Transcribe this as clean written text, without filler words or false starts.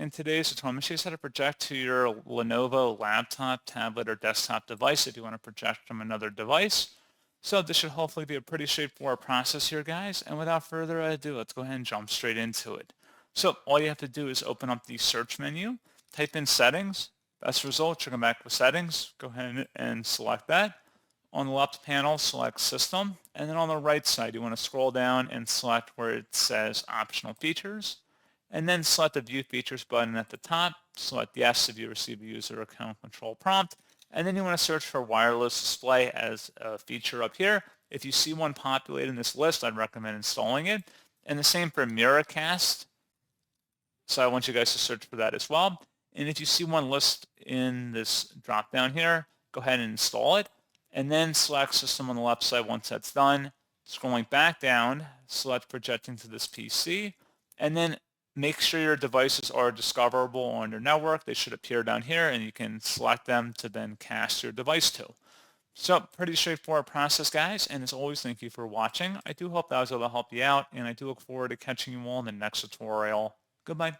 In today's tutorial, I'm going to show you how to project to your Lenovo laptop, tablet, or desktop device if you want to project from another device. So this should hopefully be a pretty straightforward process here, guys. And without further ado, let's go ahead and jump straight into it. So all you have to do is open up the search menu, type in settings. Best result, you're going to come back with settings. Go ahead and select that. On the left panel, select System. And then on the right side, you want to scroll down and select where it says Optional Features. And then select the View Features button at the top. Select Yes if you receive a user account control prompt. And then you want to search for wireless display as a feature up here. If you see one populate in this list, I'd recommend installing it. And the same for Miracast. So I want you guys to search for that as well. And if you see one list in this drop down here, go ahead and install it. And then select System on the left side once that's done. Scrolling back down, select Projecting to this PC. And then make sure your devices are discoverable on your network. They should appear down here, and you can select them to then cast your device to. So pretty straightforward process, guys. And as always, thank you for watching. I do hope that was able to help you out, and I do look forward to catching you all in the next tutorial. Goodbye.